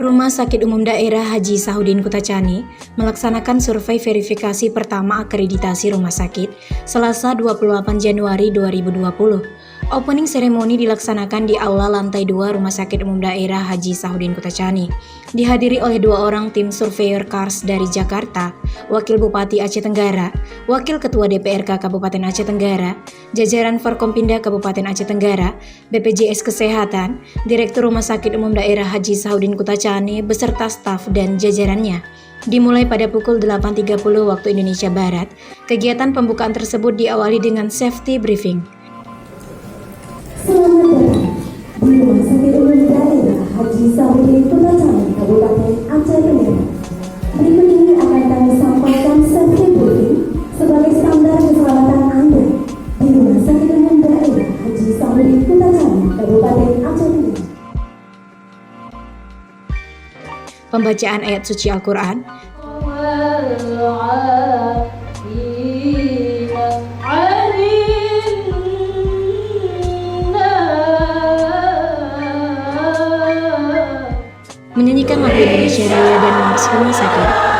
Rumah Sakit Umum Daerah Haji Sahuddin Kutacani melaksanakan survei verifikasi pertama akreditasi rumah sakit Selasa 28 Januari 2020. Opening ceremony dilaksanakan di Aula Lantai 2 Rumah Sakit Umum Daerah Haji Sahuddin Kutacani. Dihadiri oleh 2 orang tim surveyor KARS dari Jakarta, Wakil Bupati Aceh Tenggara, Wakil Ketua DPRK Kabupaten Aceh Tenggara, jajaran Forkompinda Kabupaten Aceh Tenggara, BPJS Kesehatan, Direktur Rumah Sakit Umum Daerah Haji Sahuddin Kutacani beserta staf dan jajarannya. Dimulai pada pukul 8.30 waktu Indonesia Barat, kegiatan pembukaan tersebut diawali dengan safety briefing. Selamat datang di Rumah Sakit Umum Daerah Haji Sahuddin Kutacani, Kabupaten Aceh Tenggara. Berikut ini akan kami sampaikan safety briefing sebagai standar keselamatan Anda di Rumah Sakit Umum Daerah Haji Sahuddin Kutacani, Kabupaten Aceh Tenggara. Pembacaan ayat suci Al-Quran, menyanyikan lagu Indonesia Raya dan Mars Rumah Sakit.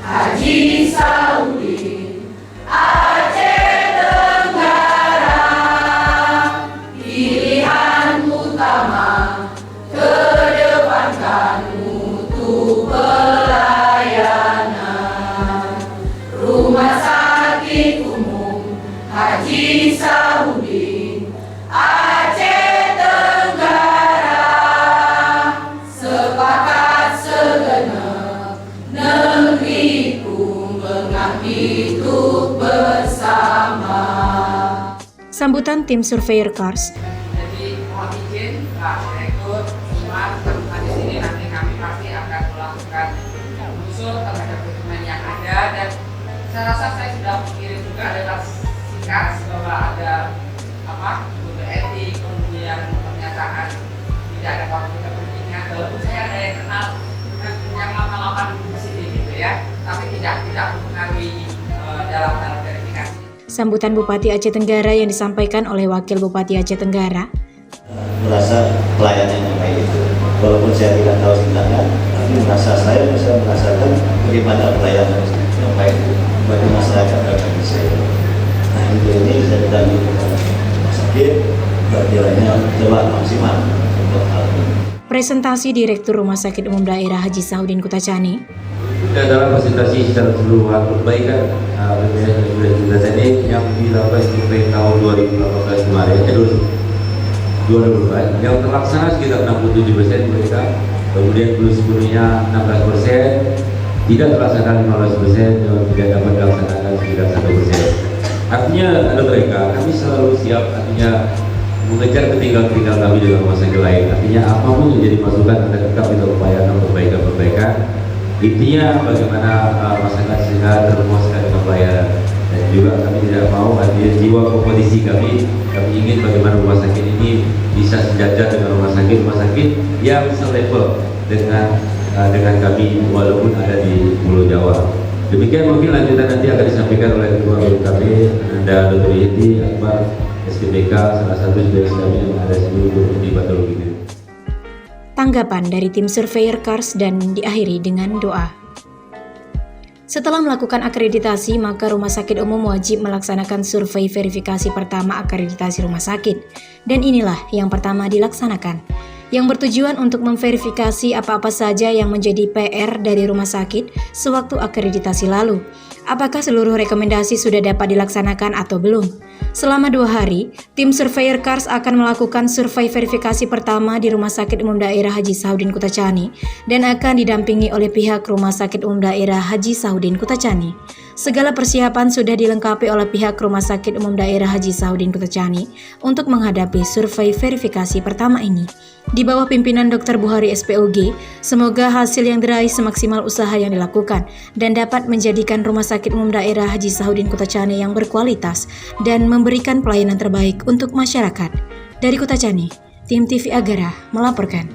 Haji Sahuddin Aceh Tenggara, pilihan utama kedepankan mutu pelayanan. Rumah Sakit Umum Haji Sahuddin Aceh Tenggara, sepakat segenap negeri hidup bersama. Sambutan tim surveyor KARS. Jadi mohon izin Pak Direktur, semua teman di sini nanti kami pasti akan melakukan usul terhadap dokumen yang ada, dan saya rasa saya sudah mengirim juga ada singkat bahwa ada kode etik, kemudian pernyataan tidak ada konflik kepentingan. Walaupun saya ada yang kenal yang lama-lama di sini gitu ya, tapi tidak mempengaruhi dalam verifikasi. Sambutan Bupati Aceh Tenggara yang disampaikan oleh Wakil Bupati Aceh Tenggara. Merasa pelayanan yang baik itu, walaupun saya tidak tahu sebenarnya, tapi saya bisa merasakan bagaimana pelayanan yang baik itu bagi masyarakat dan bagi saya. Nah ini saya sedang di rumah sakit, berjalannya telah maksimal untuk hal ini. Presentasi Direktur Rumah Sakit Umum Daerah Haji Sahuddin Kutacani. Dalam presentasi secara keseluruhan perbaikan BPJS tadi yang dilakukan survei tahun 2018 kemarin, 2024, yang terlaksana sekitar 67% mereka, kemudian belum sepenuhnya 16%, tidak terlaksana 15%, dan tidak dapat dilaksanakan sekitar 1%. Artinya ada mereka, kami selalu siap, artinya mengejar ketinggalan kami dengan rumah sakit lain. Artinya apapun yang jadi masukan kita tetap kita upayakan perbaikan. Intinya bagaimana masyarakat sehat terpuaskan dengan pelayanan, dan juga kami tidak mau artinya jiwa kompetisi kami ingin bagaimana rumah sakit ini bisa sejajar dengan rumah sakit yang selevel dengan kami walaupun ada di Pulau Jawa. Demikian mungkin lanjutan nanti akan disampaikan oleh Ketua BPKB Anda Dr. Yeti Akbar SPPK, salah satu spesialis kami yang ada di patologi ini. Tanggapan dari tim surveyor KARS dan diakhiri dengan doa. Setelah melakukan akreditasi, maka rumah sakit umum wajib melaksanakan survei verifikasi pertama akreditasi rumah sakit. Dan inilah yang pertama dilaksanakan, yang bertujuan untuk memverifikasi apa-apa saja yang menjadi PR dari rumah sakit sewaktu akreditasi lalu. Apakah seluruh rekomendasi sudah dapat dilaksanakan atau belum? Selama 2 hari, tim surveyor KARS akan melakukan survei verifikasi pertama di Rumah Sakit Umum Daerah Haji Sahuddin Kutacani dan akan didampingi oleh pihak Rumah Sakit Umum Daerah Haji Sahuddin Kutacani. Segala persiapan sudah dilengkapi oleh pihak Rumah Sakit Umum Daerah Haji Sauddin Kutacani untuk menghadapi survei verifikasi pertama ini. Di bawah pimpinan Dr. Buhari SPOG, semoga hasil yang diraih semaksimal usaha yang dilakukan dan dapat menjadikan Rumah Sakit Umum Daerah Haji Sauddin Kutacani yang berkualitas dan memberikan pelayanan terbaik untuk masyarakat. Dari Kutacani, tim TV Agara melaporkan.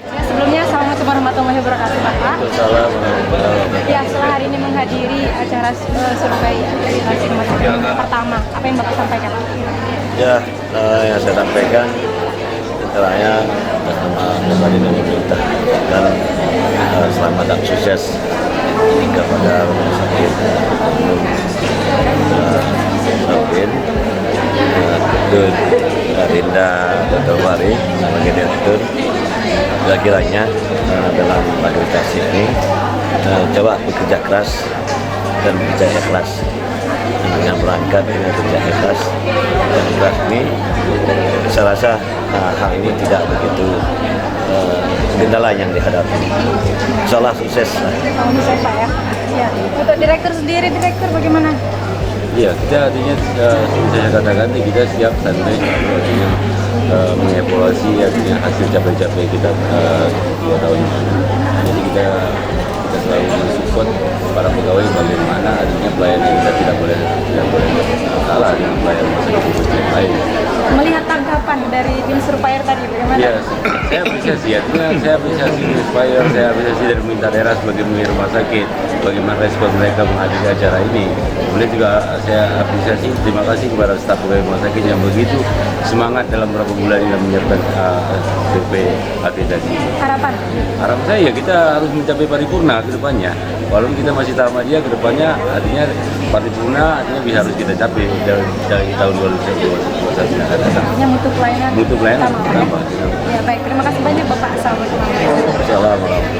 Sebelumnya, Assalamualaikum warahmatullahi wabarakatuh, Bapak. Ya, setelah hari ini menghadiri acara survei akreditasi rumah sakit pertama, apa yang Bapak sampaikan? Ya, yang saya sampaikan antaranya kembali dengan pemerintah dan selamat dan sukses kepada Rumah Sakit Umum Sauddin, Dr. Rinda Dr. Buhari sebagai direktur. Kiranya dalam akreditasi ini coba bekerja keras dan bekerja ikhlas dengan berangkat dengan bekerja ikhlas dan ikhlas ini saya rasa hal ini tidak begitu kendala yang dihadapi. Insyaallah sukses. Sukses, Pak, ya. Ya. Untuk direktur sendiri, direktur bagaimana? Iya, kita artinya seperti saya katakan kita siap santai artinya mengevaluasi artinya hasil capai-capai kita 2 tahun ini. Jadi kita selalu mensupport para pegawai bagaimana artinya pelayanan kita tidak boleh kalah dengan pelayanan rumah sakit yang lain. Melihat tanggapan dari tim surveyor tadi bagaimana? Ya, saya apresiasi artinya saya apresiasi tim surveyor, saya apresiasi dari pemerintah daerah sebagai pemilik rumah sakit, bagaimana respon mereka menghadiri acara ini. Kemudian juga saya apresiasi, terima kasih kepada staf pegawai rumah sakit yang begitu semangat dalam beberapa bulan dalam menyiapkan survei akreditasi. Harapan Saya ya kita harus mencapai paripurna ke depannya. Walaupun kita masih tahap dia ke depannya artinya paripurna artinya bisa harus kita capai dari tahun 2021 yang akan datang. artinya mutu pelayanan Mutu pelayanan utama. utama. Ya, baik, terima kasih banyak Bapak. Assalamualaikum. Assalamualaikum.